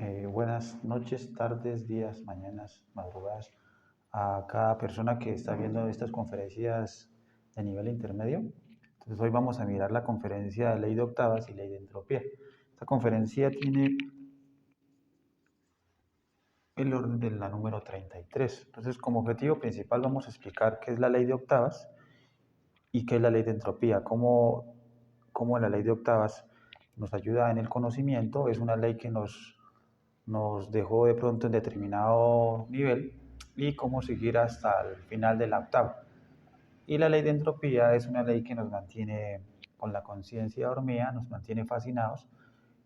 Buenas noches, tardes, días, mañanas, madrugadas a cada persona que está viendo estas conferencias de nivel intermedio. Entonces hoy vamos a mirar la conferencia de ley de octavas y ley de entropía. Esta conferencia tiene el orden de la número 33. Entonces como objetivo principal vamos a explicar qué es la ley de octavas y qué es la ley de entropía, cómo la ley de octavas nos ayuda en el conocimiento. Es una ley que nos dejó de pronto en determinado nivel y cómo seguir hasta el final de la octava. Y la ley de entropía es una ley que nos mantiene con la conciencia dormida, nos mantiene fascinados,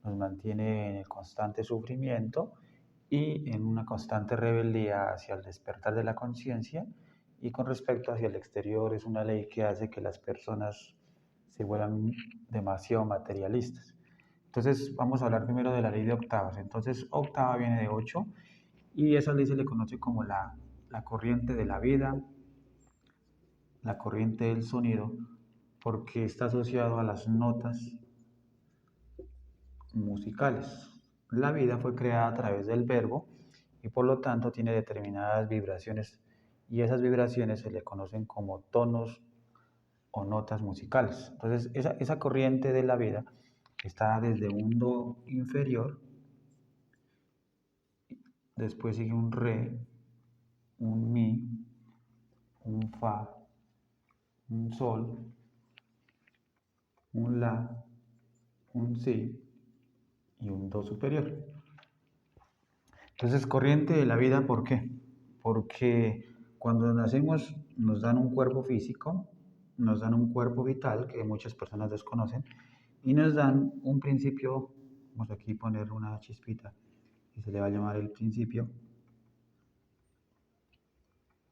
nos mantiene en el constante sufrimiento y en una constante rebeldía hacia el despertar de la conciencia. Y con respecto hacia el exterior, es una ley que hace que las personas se vuelvan demasiado materialistas. Entonces vamos a hablar primero de la ley de octavas. Entonces octava viene de 8 y esa ley se le conoce como la corriente de la vida, la corriente del sonido, porque está asociado a las notas musicales. La vida fue creada a través del verbo y por lo tanto tiene determinadas vibraciones y esas vibraciones se le conocen como tonos o notas musicales. Entonces esa corriente de la vida está desde un do inferior, después sigue un re, un mi, un fa, un sol, un la, un si y un do superior. Entonces, corriente de la vida, ¿por qué? Porque cuando nacemos nos dan un cuerpo físico, nos dan un cuerpo vital que muchas personas desconocen y nos dan un principio, vamos aquí a poner una chispita y se le va a llamar el principio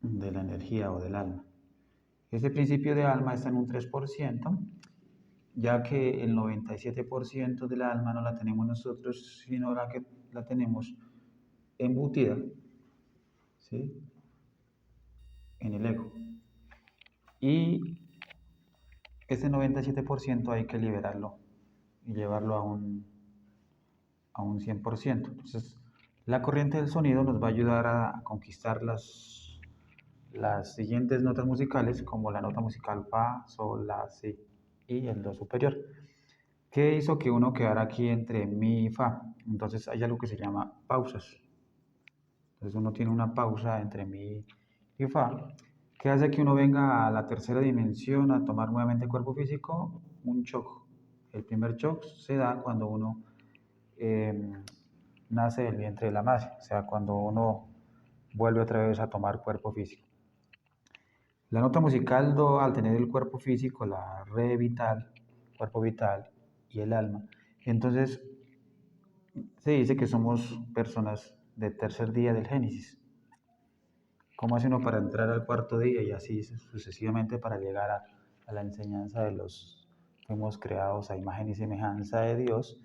de la energía o del alma. Ese principio de alma está en un 3%, ya que el 97% del alma no la tenemos nosotros, sino la que la tenemos embutida, ¿sí?, en el ego. Y ese 97% hay que liberarlo y llevarlo a un 100%. Entonces, la corriente del sonido nos va a ayudar a conquistar las siguientes notas musicales, como la nota musical fa, sol, la, si y el do superior. ¿Qué hizo que uno quedara aquí entre mi y fa? Entonces hay algo que se llama pausas. Entonces uno tiene una pausa entre mi y fa, que hace que uno venga a la tercera dimensión a tomar nuevamente cuerpo físico, un shock. El primer shock se da cuando uno nace del vientre de la madre, o sea, cuando uno vuelve otra vez a tomar cuerpo físico. La nota musical do, al tener el cuerpo físico, la re vital, cuerpo vital y el alma, entonces se dice que somos personas de tercer día del Génesis. ¿Cómo hace uno para entrar al cuarto día y así sucesivamente para llegar a la enseñanza de los que fuimos creados a imagen y semejanza de Dios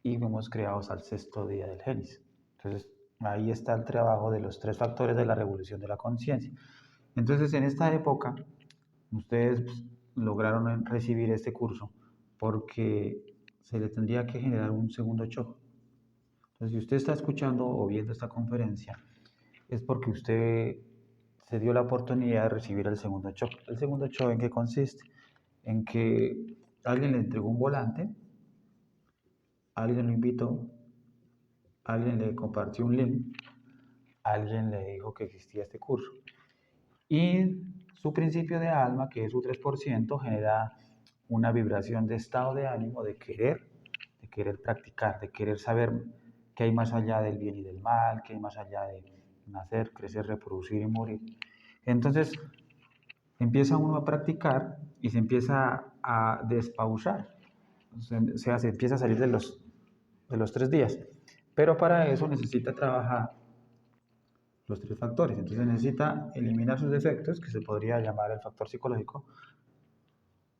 y fuimos creados al sexto día del Génesis? Entonces, ahí está el trabajo de los tres factores de la revolución de la conciencia. Entonces, en esta época, ustedes lograron recibir este curso porque se le tendría que generar un segundo shock. Entonces, si usted está escuchando o viendo esta conferencia, es porque usted se dio la oportunidad de recibir el segundo shock. ¿El segundo shock en qué consiste? En que alguien le entregó un volante, alguien lo invitó, alguien le compartió un link, alguien le dijo que existía este curso. Y su principio de alma, que es su 3%, genera una vibración de estado de ánimo de querer practicar, de querer saber qué hay más allá del bien y del mal, qué hay más allá de nacer, crecer, reproducir y morir. Entonces empieza uno a practicar y se empieza a despausar, o sea, se empieza a salir de los 3 días. Pero para eso necesita trabajar los tres factores. Entonces necesita eliminar sus defectos, que se podría llamar el factor psicológico.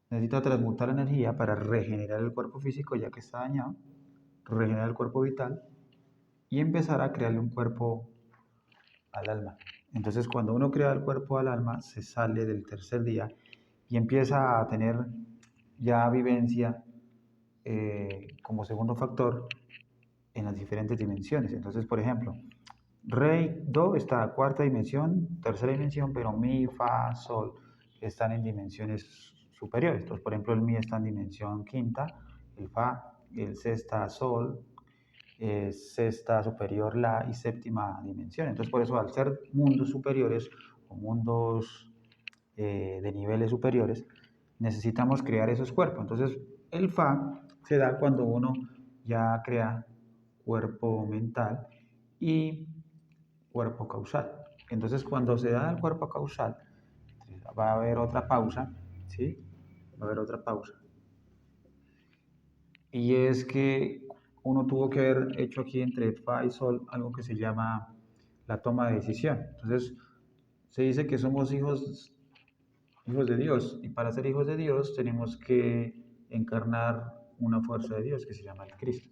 Necesita transmutar energía para regenerar el cuerpo físico ya que está dañado, regenerar el cuerpo vital y empezar a crearle un cuerpo al alma. Entonces cuando uno crea el cuerpo al alma, se sale del tercer día y empieza a tener ya vivencia como segundo factor en las diferentes dimensiones. Entonces, por ejemplo, re, do está cuarta dimensión, tercera dimensión, pero mi, fa, sol están en dimensiones superiores. Entonces, por ejemplo, el mi está en dimensión quinta, el fa, el sexta, sol, sexta superior, la y séptima dimensión. Entonces, por eso, al ser mundos superiores o mundos de niveles superiores, necesitamos crear esos cuerpos. Entonces, el fa se da cuando uno ya crea cuerpo mental y cuerpo causal. Entonces, cuando se da el cuerpo causal, va a haber otra pausa, ¿sí? Va a haber otra pausa. Y es que uno tuvo que haber hecho aquí entre fa y sol algo que se llama la toma de decisión. Entonces, se dice que somos hijos de Dios, y para ser hijos de Dios tenemos que encarnar una fuerza de Dios que se llama el Cristo.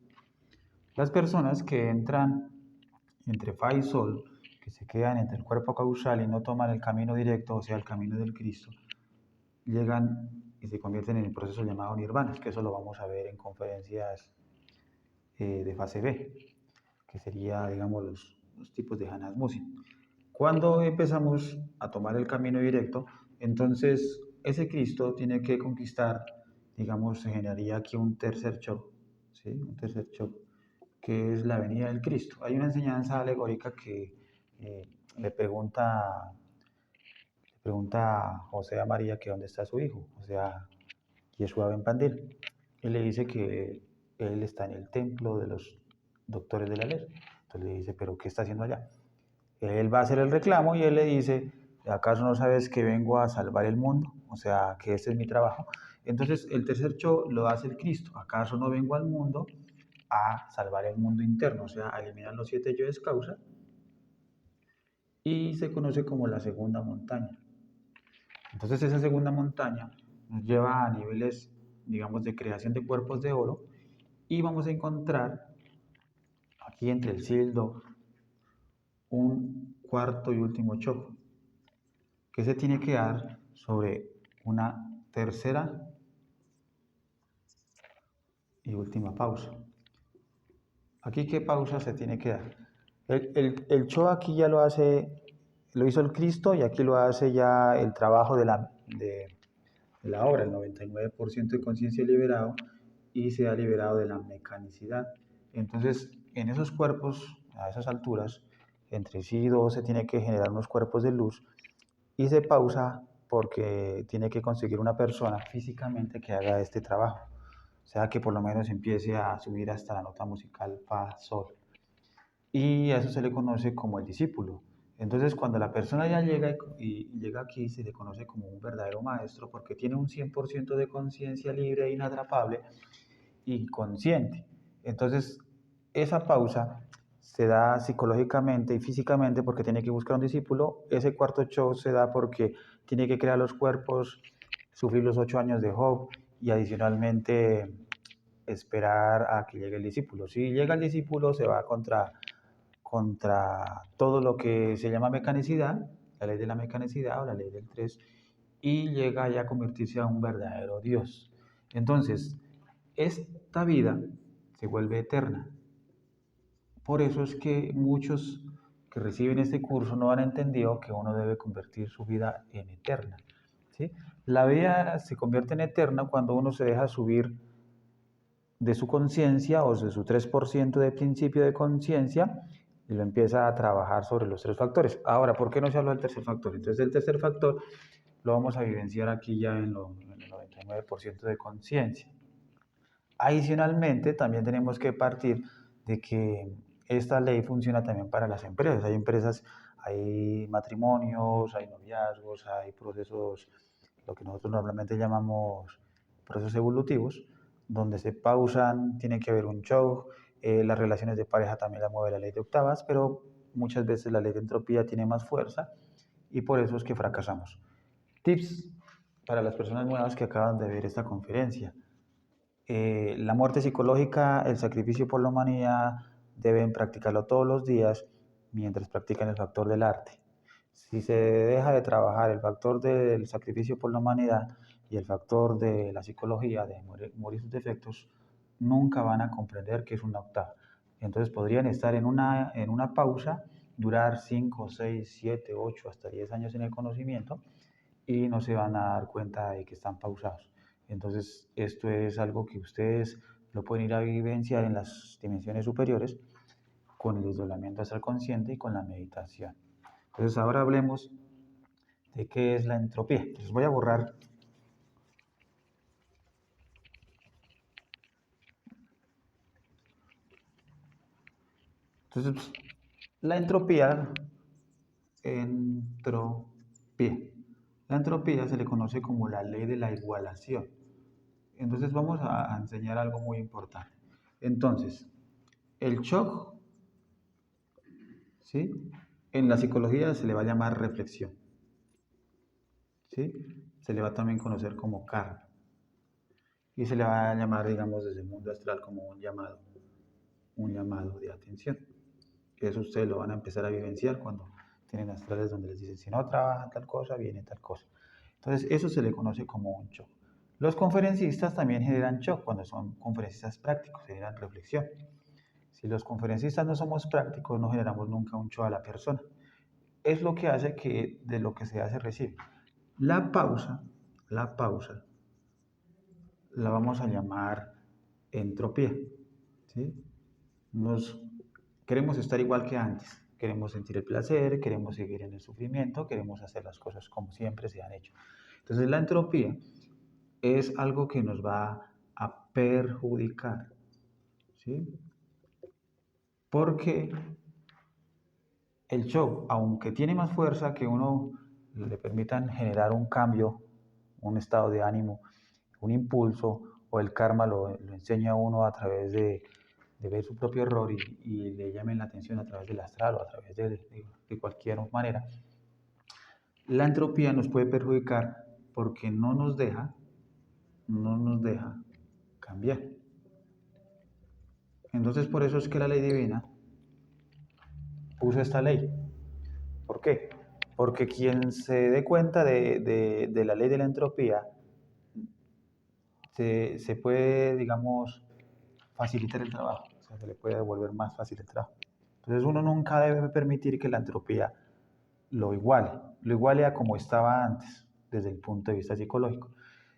Las personas que entran entre fa y sol, que se quedan entre el cuerpo causal y no toman el camino directo, o sea, el camino del Cristo, llegan y se convierten en el proceso llamado nirvana, que eso lo vamos a ver en conferencias de fase B, que sería, digamos, los tipos de Hanasmusin. Cuando empezamos a tomar el camino directo, entonces ese Cristo tiene que conquistar, digamos, se generaría aquí un tercer shock, ¿sí? Un tercer shock, que es la venida del Cristo. Hay una enseñanza alegórica que eh, le pregunta a José a María que dónde está su hijo, o sea, Yeshua Ben Pandil. Él le dice que él está en el templo de los doctores de la ley. Entonces le dice, pero ¿qué está haciendo allá? Él va a hacer el reclamo y él le dice, ¿acaso no sabes que vengo a salvar el mundo? O sea, que ese es mi trabajo. Entonces el tercer show lo hace el Cristo. ¿Acaso no vengo al mundo a salvar el mundo interno? O sea, a eliminar los 7 yoes causa. Y se conoce como la segunda montaña. Entonces esa segunda montaña nos lleva a niveles, digamos, de creación de cuerpos de oro, y vamos a encontrar aquí entre el sildo un cuarto y último choco que se tiene que dar sobre una tercera y última pausa. Aquí, ¿qué pausa se tiene que dar? El Cho aquí ya lo hizo el Cristo, y aquí lo hace ya el trabajo de la obra, el 99% de conciencia liberado, y se ha liberado de la mecanicidad. Entonces, en esos cuerpos, a esas alturas, entre sí y 2 se tiene que generar unos cuerpos de luz, y se pausa porque tiene que conseguir una persona físicamente que haga este trabajo. O sea, que por lo menos empiece a subir hasta la nota musical fa, sol. Y a eso se le conoce como el discípulo. Entonces, cuando la persona ya llega y llega aquí, se le conoce como un verdadero maestro porque tiene un 100% de conciencia libre e inatrapable y consciente. Entonces, esa pausa se da psicológicamente y físicamente porque tiene que buscar un discípulo. Ese cuarto show se da porque tiene que crear los cuerpos, sufrir los 8 años de Job y adicionalmente esperar a que llegue el discípulo. Si llega el discípulo, se va contra todo lo que se llama mecanicidad, la ley de la mecanicidad o la ley del 3, y llega ya a convertirse a un verdadero Dios. Entonces, esta vida se vuelve eterna. Por eso es que muchos que reciben este curso no han entendido que uno debe convertir su vida en eterna, ¿sí? La vida se convierte en eterna cuando uno se deja subir de su conciencia o de su 3% de principio de conciencia y lo empieza a trabajar sobre los 3 factores. Ahora, ¿por qué no se habla del tercer factor? Entonces, el tercer factor lo vamos a vivenciar aquí ya en el 99% de conciencia. Adicionalmente, también tenemos que partir de que esta ley funciona también para las empresas. Hay empresas, hay matrimonios, hay noviazgos, hay procesos, lo que nosotros normalmente llamamos procesos evolutivos, donde se pausan, tiene que haber un show. Las relaciones de pareja también las mueve la ley de octavas, pero muchas veces la ley de entropía tiene más fuerza y por eso es que fracasamos. Tips para las personas nuevas que acaban de ver esta conferencia. La muerte psicológica, el sacrificio por la humanidad, deben practicarlo todos los días mientras practican el factor del arte. Si se deja de trabajar el factor del sacrificio por la humanidad y el factor de la psicología, de morir sus defectos, nunca van a comprender que es una octava. Entonces podrían estar en una pausa, durar 5, 6, 7, 8, hasta 10 años en el conocimiento y no se van a dar cuenta de que están pausados. Entonces esto es algo que ustedes lo pueden ir a vivenciar en las dimensiones superiores con el desdoblamiento hasta el consciente y con la meditación. Entonces ahora hablemos de qué es la entropía. Entonces voy a borrar. Entonces, la entropía. La entropía se le conoce como la ley de la igualación. Entonces vamos a enseñar algo muy importante. Entonces, el shock, ¿sí? En la psicología se le va a llamar reflexión, ¿sí? Se le va a también conocer como karma. Y se le va a llamar, digamos, desde el mundo astral como un llamado de atención. Eso ustedes lo van a empezar a vivenciar cuando tienen astrales donde les dicen, si no trabajan tal cosa, viene tal cosa. Entonces, eso se le conoce como un shock. Los conferencistas también generan shock cuando son conferencistas prácticos, generan reflexión. Si los conferencistas no somos prácticos, no generamos nunca un shock a la persona. Es lo que hace que de lo que se hace recibe. La pausa, la vamos a llamar entropía, ¿sí? Queremos estar igual que antes, queremos sentir el placer, queremos seguir en el sufrimiento, queremos hacer las cosas como siempre se han hecho. Entonces la entropía es algo que nos va a perjudicar, ¿sí? Porque el shock, aunque tiene más fuerza que uno le permitan generar un cambio, un estado de ánimo, un impulso, o el karma lo enseña a uno a través de ver su propio error y le llamen la atención a través del astral o a través de cualquier manera. La entropía nos puede perjudicar porque no nos deja cambiar. Entonces por eso es que la ley divina puso esta ley. ¿Por qué? Porque quien se dé cuenta de la ley de la entropía se puede, digamos, facilitar el trabajo, o sea, se le puede volver más fácil el trabajo. Entonces uno nunca debe permitir que la entropía lo iguale a como estaba antes, desde el punto de vista psicológico.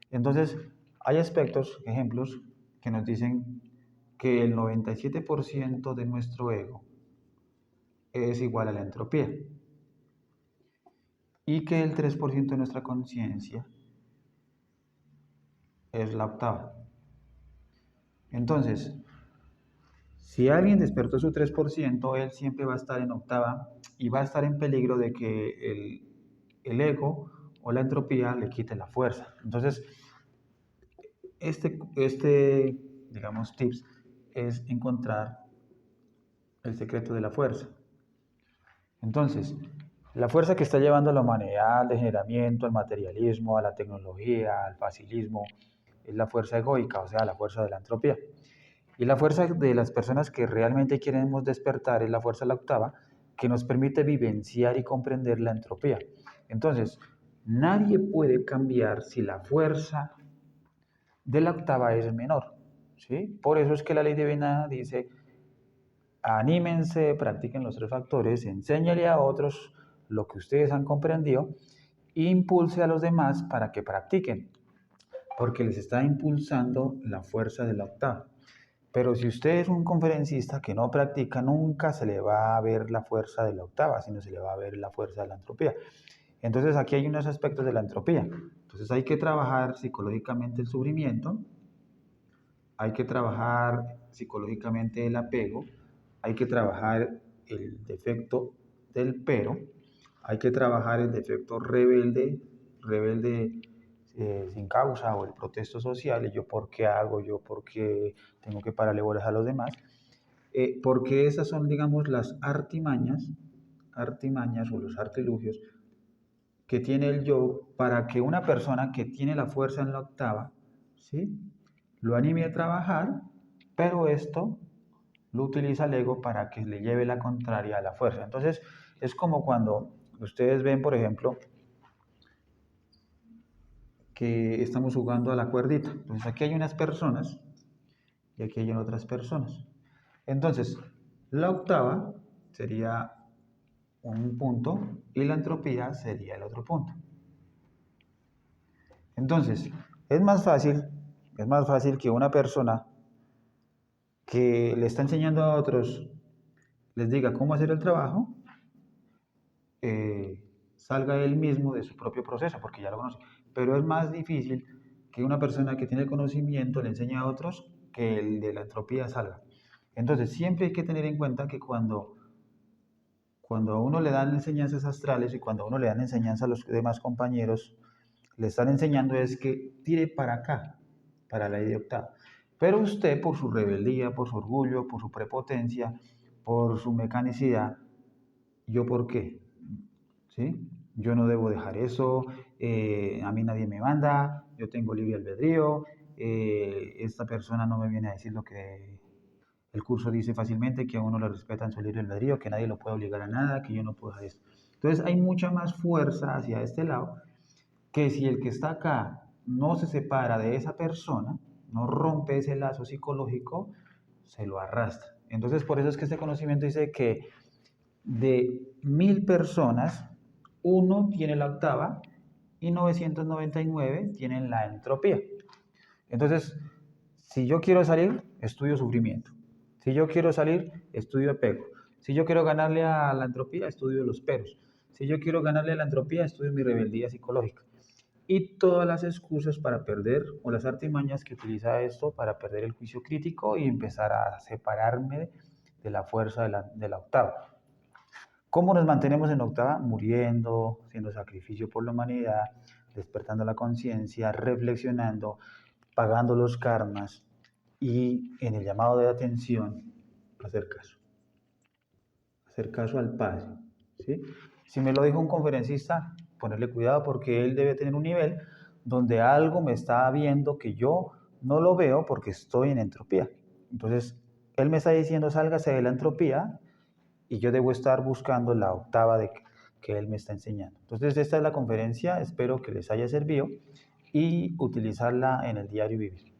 Entonces, hay aspectos, ejemplos, que nos dicen que el 97% de nuestro ego es igual a la entropía y que el 3% de nuestra conciencia es la octava. Entonces, si alguien despertó su 3%, él siempre va a estar en octava y va a estar en peligro de que el ego o la entropía le quite la fuerza. Entonces, digamos, tips es encontrar el secreto de la fuerza. Entonces, la fuerza que está llevando a la humanidad al degeneramiento, al materialismo, a la tecnología, al facilismo, es la fuerza egoica, o sea, la fuerza de la entropía. Y la fuerza de las personas que realmente queremos despertar es la fuerza de la octava, que nos permite vivenciar y comprender la entropía. Entonces, nadie puede cambiar si la fuerza de la octava es menor, ¿sí? Por eso es que la ley divina dice, anímense, practiquen los 3 factores, enséñale a otros lo que ustedes han comprendido e impulse a los demás para que practiquen, porque les está impulsando la fuerza de la octava. Pero si usted es un conferencista que no practica, nunca se le va a ver la fuerza de la octava, sino se le va a ver la fuerza de la entropía. Entonces aquí hay unos aspectos de la entropía. Entonces hay que trabajar psicológicamente el sufrimiento, hay que trabajar psicológicamente el apego, hay que trabajar el defecto del pero, hay que trabajar el defecto rebelde sin causa o el protesto social, y yo por qué hago, yo por qué tengo que pararle bolas a los demás, porque esas son, digamos, las artimañas o los artilugios que tiene el yo para que una persona que tiene la fuerza en la octava, ¿sí?, lo anime a trabajar, pero esto lo utiliza el ego para que le lleve la contraria a la fuerza. Entonces, es como cuando ustedes ven, por ejemplo, que estamos jugando a la cuerdita. Entonces, aquí hay unas personas y aquí hay otras personas. Entonces, La octava sería un punto y la entropía sería el otro punto. Entonces, es más fácil que una persona que le está enseñando a otros les diga cómo hacer el trabajo, salga él mismo de su propio proceso, porque ya lo conoce. Pero es más difícil que una persona que tiene conocimiento le enseñe a otros que el de la entropía salga. Entonces, siempre hay que tener en cuenta que cuando a uno le dan enseñanzas astrales y cuando a uno le dan enseñanza a los demás compañeros, le están enseñando es que tire para acá, para la idea octava. Pero usted, por su rebeldía, por su orgullo, por su prepotencia, por su mecanicidad, ¿yo por qué? ¿Sí? Yo no debo dejar eso, a mí nadie me manda, yo tengo libre albedrío, esta persona no me viene a decir lo que el curso dice fácilmente, que a uno le respetan su libre albedrío, que nadie lo puede obligar a nada, que yo no puedo hacer esto. Entonces hay mucha más fuerza hacia este lado que si el que está acá no se separa de esa persona, no rompe ese lazo psicológico, se lo arrastra. Entonces por eso es que este conocimiento dice que de 1000 personas, uno tiene la octava y 999 tienen la entropía. Entonces, si yo quiero salir, estudio sufrimiento. Si yo quiero salir, estudio apego. Si yo quiero ganarle a la entropía, estudio los peros. Si yo quiero ganarle a la entropía, estudio mi rebeldía psicológica. Y todas las excusas para perder, o las artimañas que utiliza esto para perder el juicio crítico y empezar a separarme de la fuerza de la octava. ¿Cómo nos mantenemos en octava? Muriendo, haciendo sacrificio por la humanidad, despertando la conciencia, reflexionando, pagando los karmas y en el llamado de atención, hacer caso. Hacer caso al Padre. ¿Sí? Si me lo dijo un conferencista, ponerle cuidado porque él debe tener un nivel donde algo me está viendo que yo no lo veo porque estoy en entropía. Entonces, él me está diciendo, sálgase de la entropía, y yo debo estar buscando la octava que él me está enseñando. Entonces, esta es la conferencia, espero que les haya servido y utilizarla en el diario vivir.